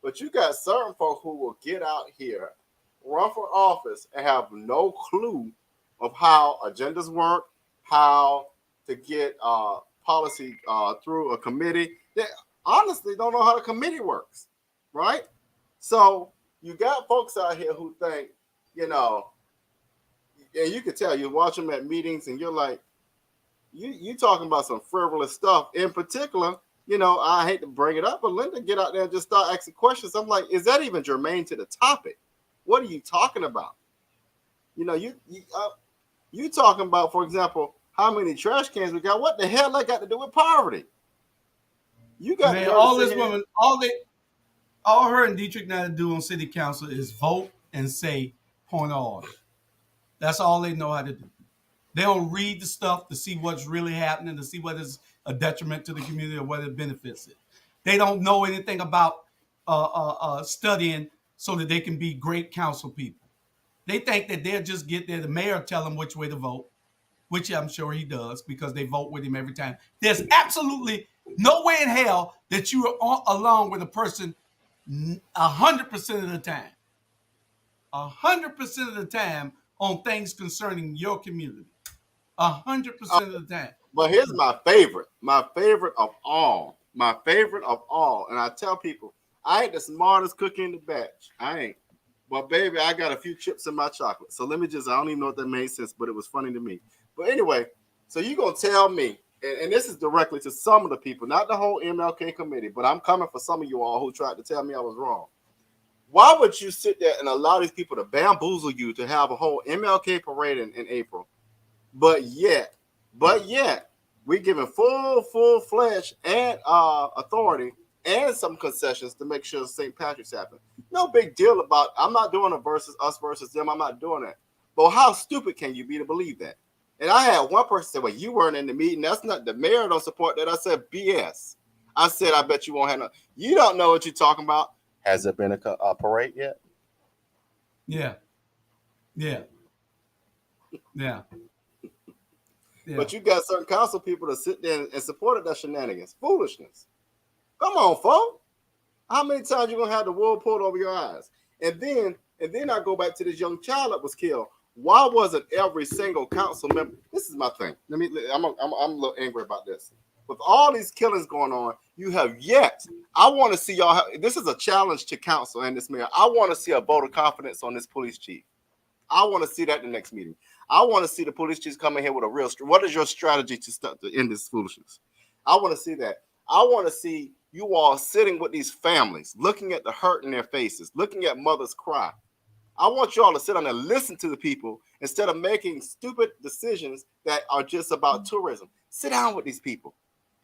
But you got certain folk who will get out here, run for office, and have no clue of how agendas work, how to get policy through a committee. They honestly don't know how the committee works, right? So you got folks out here who think, and you can tell, you watch them at meetings and you're like, you talking about some frivolous stuff. In particular, I hate to bring it up, but Linda get out there and just start asking questions. I'm like, is that even germane to the topic? What are you talking about? You talking about, for example, how many trash cans we got? What the hell that got to do with poverty? You got all this woman, all her and Dietrich now to do on city council is vote and say point of order. That's all they know how to do. They don't read the stuff to see what's really happening, to see whether it's a detriment to the community or whether it benefits it. They don't know anything about studying so that they can be great council people. They think that they'll just get there. The mayor tell them which way to vote, which I'm sure he does because they vote with him every time. There's absolutely no way in hell that you are along with a person 100% of the time. 100% of the time on things concerning your community. 100% of the time. But here's my favorite of all. And I tell people, I ain't the smartest cookie in the batch. I ain't. But baby, I got a few chips in my chocolate. So I don't even know if that made sense, but it was funny to me. But anyway, so you gonna tell me, and this is directly to some of the people, not the whole MLK committee, but I'm coming for some of you all who tried to tell me I was wrong. Why would you sit there and allow these people to bamboozle you to have a whole MLK parade in April? But yet, we're giving full-fledged and authority and some concessions to make sure St. Patrick's happen. No big deal about, I'm not doing a us versus them. I'm not doing that. But how stupid can you be to believe that? And I had one person say, well, you weren't in the meeting. That's not, the mayor don't support that. I said, BS. I said, I bet you won't have no. You don't know what you're talking about. Has there been a parade yet? Yeah. But you got certain council people that sit there and supported that shenanigans. Foolishness. Come on, folks. How many times you gonna have the wool pulled over your eyes? And then I go back to this young child that was killed. Why wasn't every single council member? This is my thing. I'm a little angry about this. With all these killings going on, you have yet. I want to see y'all. This is a challenge to council and this mayor. I want to see a vote of confidence on this police chief. I want to see that in the next meeting. I want to see the police chiefs come in here with a real. What is your strategy to end this foolishness? I want to see that. I want to see you all sitting with these families, looking at the hurt in their faces, looking at mothers cry. I want you all to sit down and listen to the people instead of making stupid decisions that are just about tourism. Sit down with these people.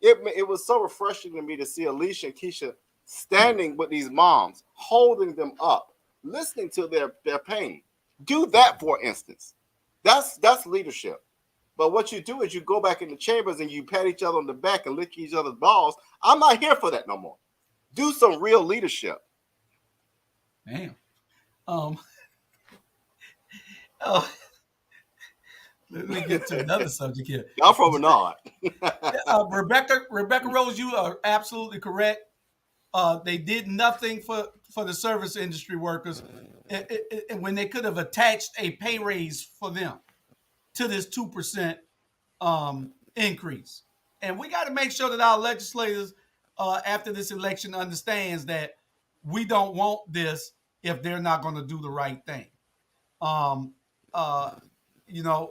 It was so refreshing to me to see Alicia and Keisha standing with these moms, holding them up, listening to their pain. Do that, for instance. That's leadership. But what you do is you go back in the chambers and you pat each other on the back and lick each other's balls. I'm not here for that no more. Do some real leadership. Damn. Oh, let me get to another subject here. Y'all from Menard. Rebecca Rose, you are absolutely correct. They did nothing for the service industry workers, when they could have attached a pay raise for them to this 2% increase. And we got to make sure that our legislators, after this election, understands that we don't want this if they're not going to do the right thing. Um, uh,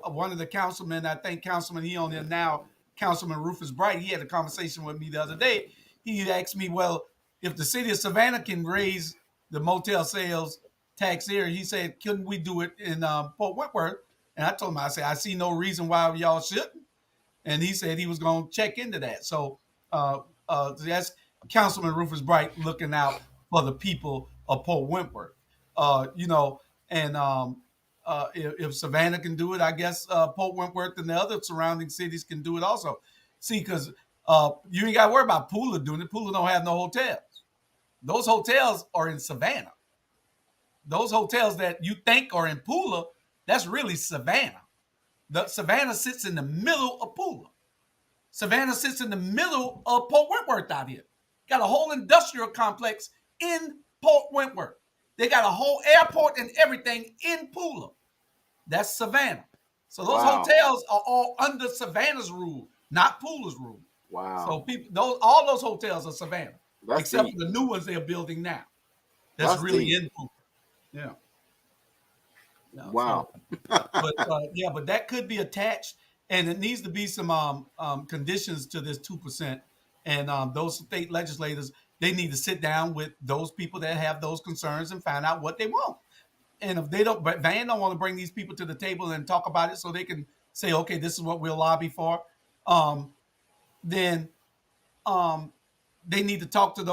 one of the councilmen, I think Councilman, he on there now, Councilman Rufus Bright, he had a conversation with me the other day. He asked me, well, if the city of Savannah can raise the motel sales tax here, he said, couldn't we do it in Port Whitworth? And I told him, I said, I see no reason why y'all shouldn't. And he said he was going to check into that. So that's Councilman Rufus Bright looking out for the people of Port Wentworth. If Savannah can do it, I guess Port Wentworth and the other surrounding cities can do it also. See, because you ain't got to worry about Pooler doing it. Pooler don't have no hotels. Those hotels are in Savannah. Those hotels that you think are in Pooler, that's really Savannah. The Savannah sits in the middle of Pooler. Savannah sits in the middle of Port Wentworth out here. Got a whole industrial complex in Port Wentworth. They got a whole airport and everything in Pooler. That's Savannah. So those hotels are all under Savannah's rule, not Pooler's rule. Wow. So all those hotels are Savannah, except deep. for the new ones they're building now. That's really deep. In Pooler. Yeah. Wow. But that could be attached, and it needs to be some conditions to this 2%. And those state legislators, they need to sit down with those people that have those concerns and find out what they want. And if they don't, but Van don't want to bring these people to the table and talk about it so they can say, okay, this is what we'll lobby for. Then they need to talk to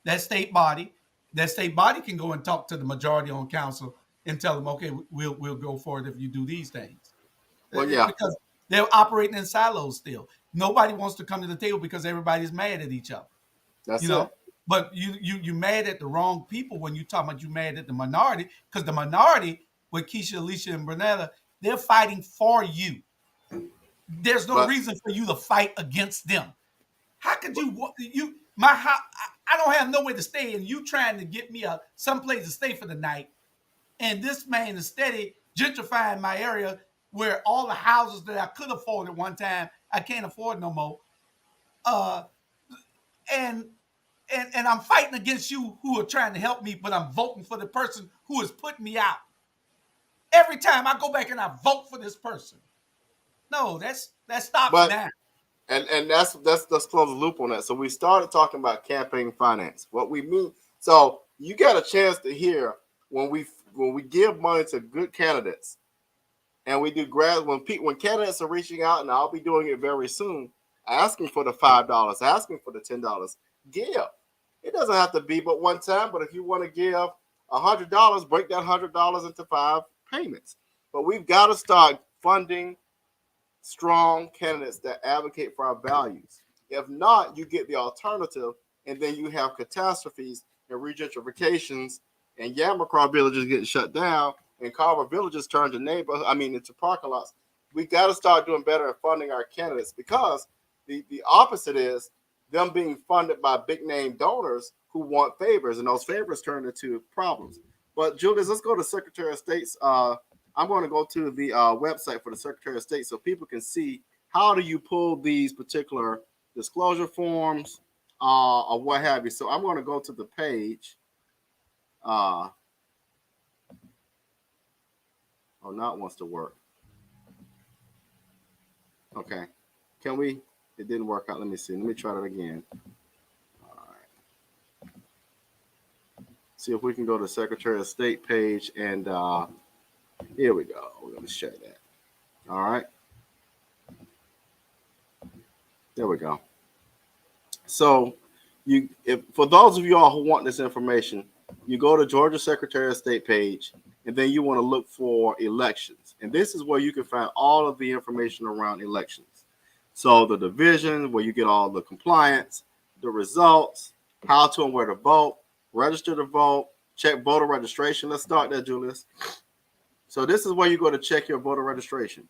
that state body. That state body can go and talk to the majority on council and tell them, okay, we'll go for it if you do these things. Well, yeah, because they're operating in silos still. Nobody wants to come to the table because everybody's mad at each other. That's it. But you mad at the wrong people when you talk about you mad at the minority, because the minority with Keisha, Alicia, and Bernetta, they're fighting for you. There's no reason for you to fight against them. How could I don't have nowhere to stay, and you trying to get me someplace to stay for the night, and this man is steady gentrifying my area where all the houses that I could afford at one time, I can't afford no more. And I'm fighting against you who are trying to help me, but I'm voting for the person who is putting me out. Every time I go back and I vote for this person. No, that's stopping now. And let's close the loop on that. So we started talking about campaign finance. What we mean, so you got a chance to hear when we give money to good candidates, and we do when candidates are reaching out, and I'll be doing it very soon, asking for the $5, asking for the $10. Give. It doesn't have to be but one time, but if you want to give $100, break that $100 into 5 payments. But we've got to start funding strong candidates that advocate for our values. If not, you get the alternative, and then you have catastrophes and regentrifications, and Yamacraw villages getting shut down, and Carver villages turn to into parking lots. We got to start doing better at funding our candidates, because the opposite is them being funded by big name donors who want favors, and those favors turn into problems. But Julius, let's go to Secretary of State's. I'm going to go to the website for the Secretary of State so people can see how do you pull these particular disclosure forms or what have you. So I'm going to go to the page. Not wants to work. Okay. Can we? It didn't work out. Let me see. Let me try that again. All right. See if we can go to the Secretary of State page, and here we go. We're going to share that. All right. There we go. So for those of you all who want this information, you go to Georgia Secretary of State page, and then you want to look for elections. And this is where you can find all of the information around elections. So the division, where you get all the compliance, the results, how to and where to vote, register to vote, check voter registration. Let's start there, Julius. So this is where you go to check your voter registration.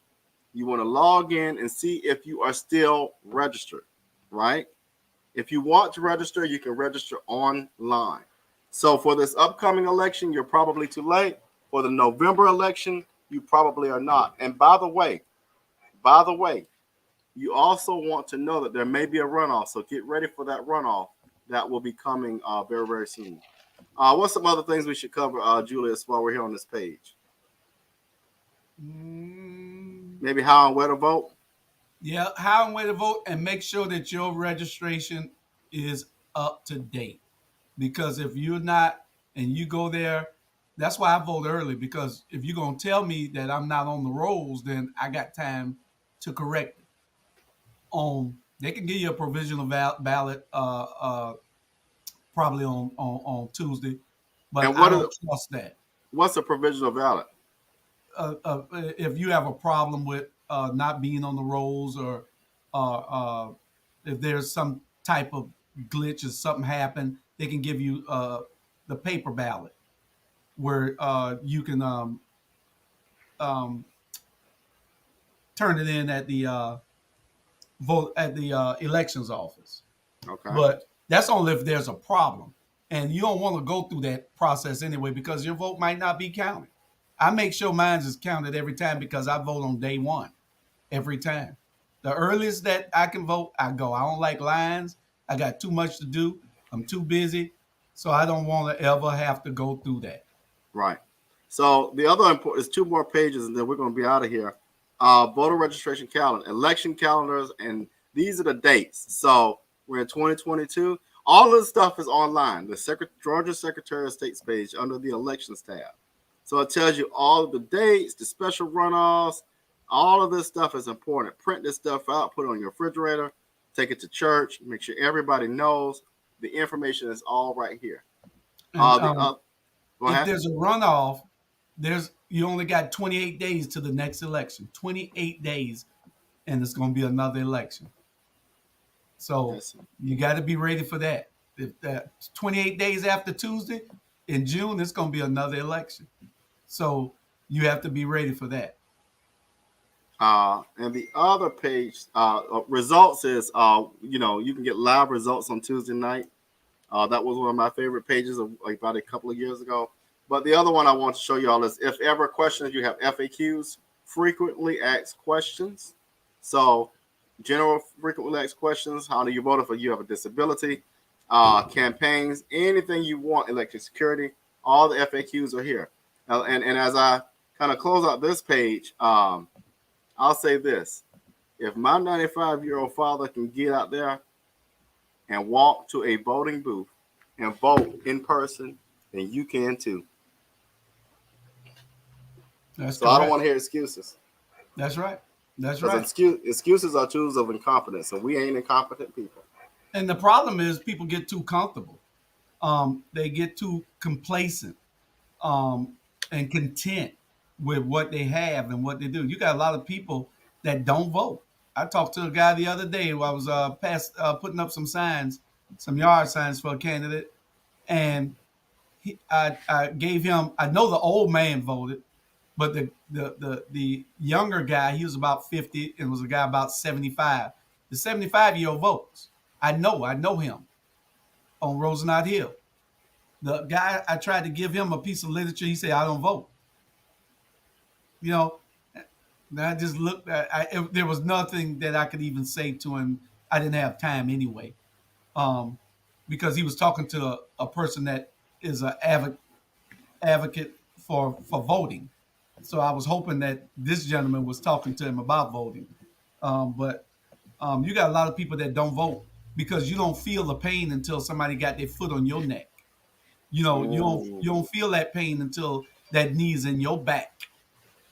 You want to log in and see if you are still registered, right? If you want to register, you can register online. So for this upcoming election, you're probably too late. For the November election, you probably are not. And by the way, you also want to know that there may be a runoff. So get ready for that runoff that will be coming very, very soon. What's some other things we should cover, Julius, while we're here on this page? Maybe how and where to vote. Yeah, how and where to vote, and make sure that your registration is up to date. Because if you're not, and you go there, that's why I vote early. Because if you're gonna tell me that I'm not on the rolls, then I got time to correct it. They can give you a provisional ballot probably on Tuesday, but And I don't trust that. what's a provisional ballot? If you have a problem with not being on the rolls, or if there's some type of glitch or something happened, they can give you the paper ballot where you can um, turn it in at the vote at the elections office. Okay. But that's only if there's a problem, and you don't want to go through that process anyway because your vote might not be counted. I make sure mine is counted every time because I vote on day one every time. The earliest that I can vote, I go. I don't like lines. I got too much to do. I'm too busy, so I don't want to ever have to go through that. Right. So the other important is two more pages, and then we're going to be out of here. Voter registration calendar, election calendars, and these are the dates. So we're in 2022. All of this stuff is online. The Georgia Secretary of State's page under the elections tab. So it tells you all of the dates, the special runoffs. All of this stuff is important. Print this stuff out, put it on your refrigerator, take it to church, make sure everybody knows the information is all right here. And, Go if ahead. there's a runoff, you only got 28 days to the next election. 28 days, and it's going to be another election. So Yes. you got to be ready for that. If that 28 days after Tuesday in June, it's going to be another election. So you have to be ready for that. And the other page, results is, you can get live results on Tuesday night. That was one of my favorite pages of like about a couple of years ago. But the other one I want to show you all is if ever questions, you have FAQs, frequently asked questions. So general frequently asked questions, how do you vote if you have a disability, campaigns, anything you want, election security, all the FAQs are here. And as I kind of close out this page, I'll say this. If my 95-year-old father can get out there and walk to a voting booth and vote in person, then you can too. That's So I don't correct. want to hear excuses. That's right. That's Because right. excuses are tools of incompetence, and we ain't incompetent people. And the problem is people get too comfortable. They get too complacent um, and content with what they have and what they do. You got a lot of people that don't vote. I talked to a guy the other day who I was putting up some signs, some yard signs for a candidate, and I gave him. I know the old man voted, but the younger guy, he was about 50, and was a guy about 75. The 75-year-old votes. I know him on Rosenau Hill. The guy, I tried to give him a piece of literature. He said, "I don't vote." You know, and I just looked at. There was nothing that I could even say to him. I didn't have time anyway, um, because he was talking to a person that is an advocate for voting. So I was hoping that this gentleman was talking to him about voting. But you got a lot of people that don't vote because you don't feel the pain until somebody got their foot on your neck. Mm. You don't feel that pain until that knee's in your back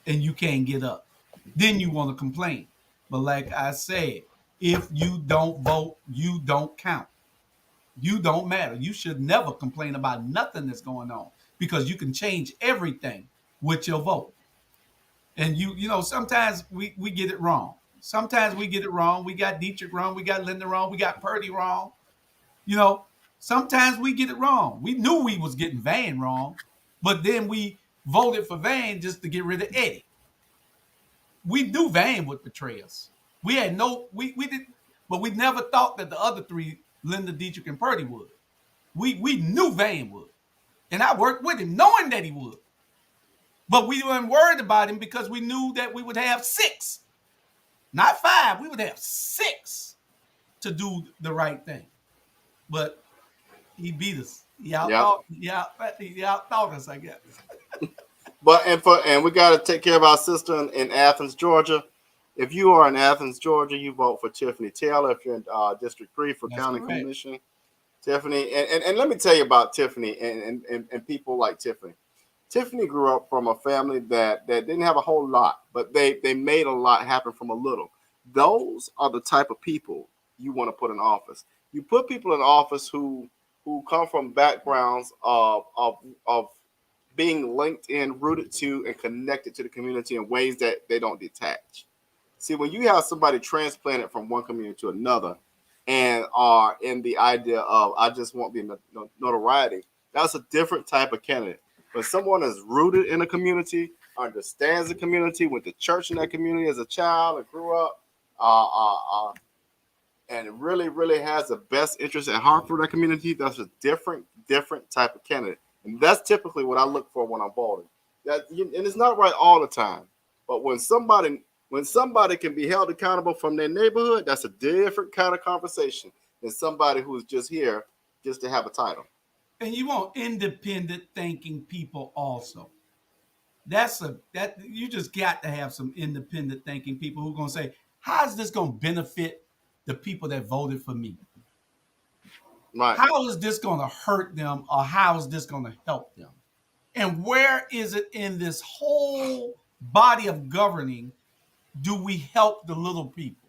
and you can't get up. Then you want to complain. But like I said, if you don't vote, you don't count. You don't matter. You should never complain about nothing that's going on because you can change everything with your vote. And sometimes we get it wrong. Sometimes we get it wrong. We got Dietrich wrong. We got Linda wrong. We got Purdy wrong. You know, Sometimes we get it wrong. We knew we was getting Van wrong, but then we voted for Van just to get rid of Eddie. We knew Van would betray us. We had no, we didn't, but we never thought that the other three, Linda, Dietrich, and Purdy would. We knew Van would. And I worked with him knowing that he would. But we weren't worried about him because we knew that we would have 6, not 5. We would have 6 to do the right thing. But he beat us. He outthought us, I guess. But and we got to take care of our sister in Athens, Georgia. If you are in Athens, Georgia, you vote for Tiffany Taylor. If you're in District 3 for That's County correct. Commission, Tiffany. And let me tell you about Tiffany and people like Tiffany. Tiffany grew up from a family that didn't have a whole lot, but they made a lot happen from a little. Those are the type of people you want to put in office. You put people in office who come from backgrounds of being linked in, rooted to, and connected to the community in ways that they don't detach. See, when you have somebody transplanted from one community to another and are in the idea of, I just want the notoriety, that's a different type of candidate. But someone is rooted in a community, understands the community, went to church in that community as a child and grew up, and really, really has the best interest at heart for that community, that's a different type of candidate. And that's typically what I look for when I'm voting. And it's not right all the time, but when somebody can be held accountable from their neighborhood, that's a different kind of conversation than somebody who's just here just to have a title. And you want independent thinking people also. You just got to have some independent thinking people who are going to say, how is this going to benefit the people that voted for me? Right. How is this going to hurt them, or how is this going to help them? And where is it in this whole body of governing do we help the little people?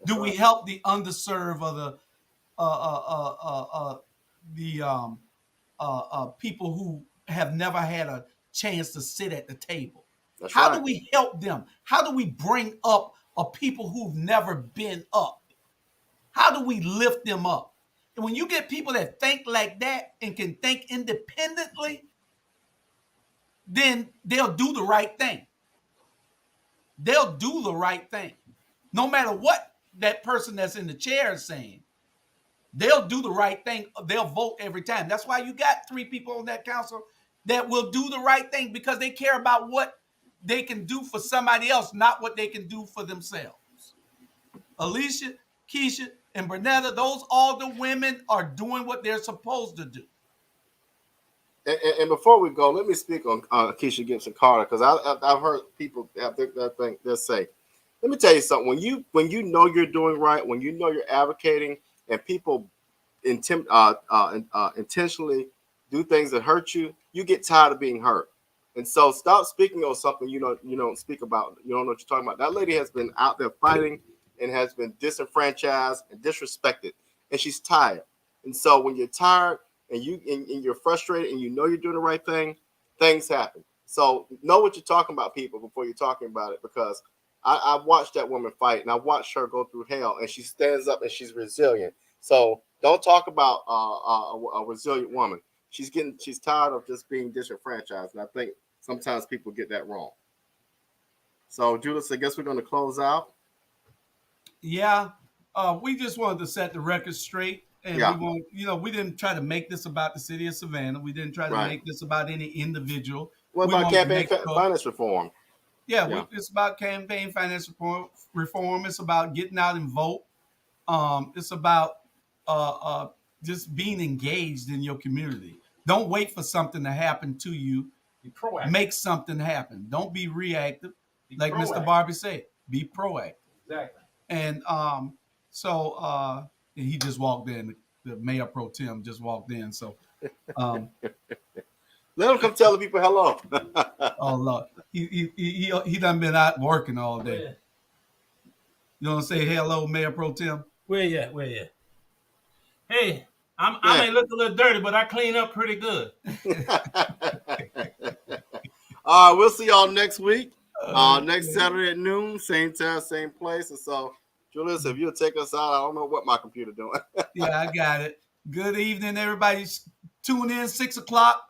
Do we help the underserved or the people who have never had a chance to sit at the table? That's How right. do we help them? How do we bring up a people who've never been up? How do we lift them up? And when you get people that think like that and can think independently, then they'll do the right thing. They'll do the right thing. No matter what that person that's in the chair is saying, they'll do the right thing. They'll vote every time. That's why you got 3 people on that council that will do the right thing, because they care about what they can do for somebody else, not what they can do for themselves. Alicia, Keisha, and Bernetta, those older women are doing what they're supposed to do. And before we go, let me speak on Keisha Gibson Carter, because I've heard people have that thing they'll say. Let me tell you something. When you know you're doing right, when you know you're advocating, and people intentionally do things that hurt you, you get tired of being hurt. And so stop speaking on something you don't speak about. You don't know what you're talking about. That lady has been out there fighting and has been disenfranchised and disrespected, and she's tired. And so when you're tired and you're frustrated and you know you're doing the right thing, things happen. So know what you're talking about, people, before you're talking about it, because I've watched that woman fight, and I watched her go through hell, and she stands up and she's resilient. So don't talk about a resilient woman. She's tired of just being disenfranchised, and I think sometimes people get that wrong. So, Julius, I guess we're going to close out. Yeah, we just wanted to set the record straight, and Yeah. we didn't try to make this about the city of Savannah. We didn't try to Right. make this about any individual. What We about wanted to campaign make sure- finance reform? Yeah, it's about campaign finance reform. It's about getting out and vote. It's about just being engaged in your community. Don't wait for something to happen to you. Be proactive. Make something happen. Don't be reactive. Be Like Mr. proactive. Barbie said, be proactive. Exactly. And he just walked in. The mayor pro tem just walked in. So Let them come tell the people hello. oh Lord, he done been out working all day. You don't say hello, Mayor Pro Tem? Where you at? Hey, I may look a little dirty, but I clean up pretty good. All right, we'll see y'all next week. Next Saturday at noon, same time, same place. And so, Julius, if you'll take us out, I don't know what my computer doing. Yeah, I got it. Good evening, everybody. Tune in 6 o'clock.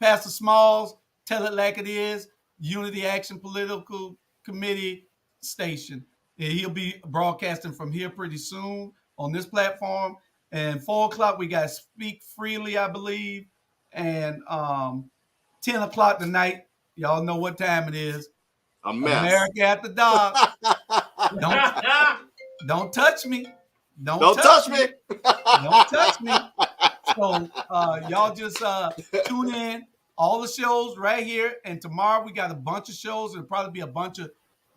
Pastor Smalls, Tell It Like It Is, Unity Action Political Committee station. And he'll be broadcasting from here pretty soon on this platform. And 4 o'clock, we got Speak Freely, I believe. And 10 o'clock tonight, y'all know what time it is. A mess. America at the Dog. Don't touch me. Don't touch me. Don't touch me. So y'all just tune in. All the shows right here. And tomorrow we got a bunch of shows. There'll probably be a bunch of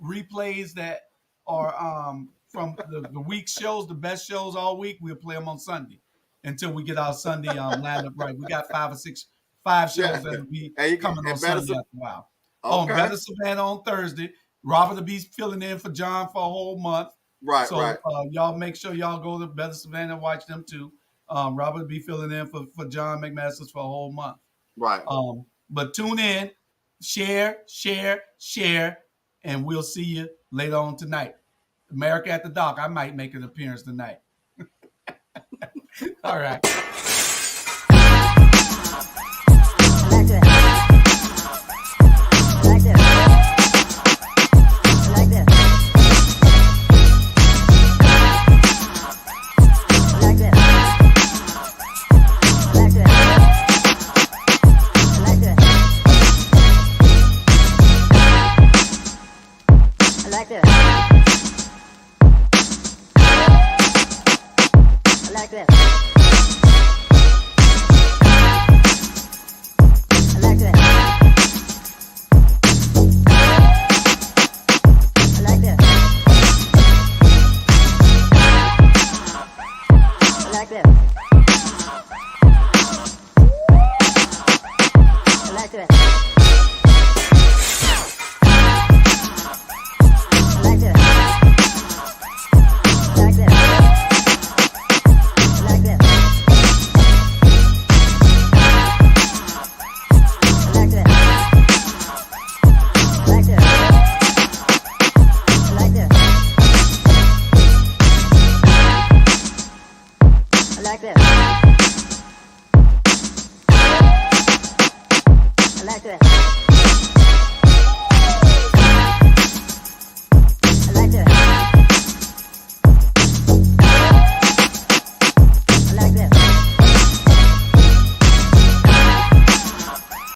replays that are from the week's shows, the best shows all week. We'll play them on Sunday until we get our Sunday lined up right. We got five shows that'll be coming on Sunday after a while. Okay. Better Savannah on Thursday. Robert will be filling in for John for a whole month. Right, so, right. Y'all make sure y'all go to Better Savannah and watch them too. Robert will be filling in for John McMasters for a whole month. Right. But tune in, share, and we'll see you later on tonight. America at the Dock. I might make an appearance tonight. All right. I like that.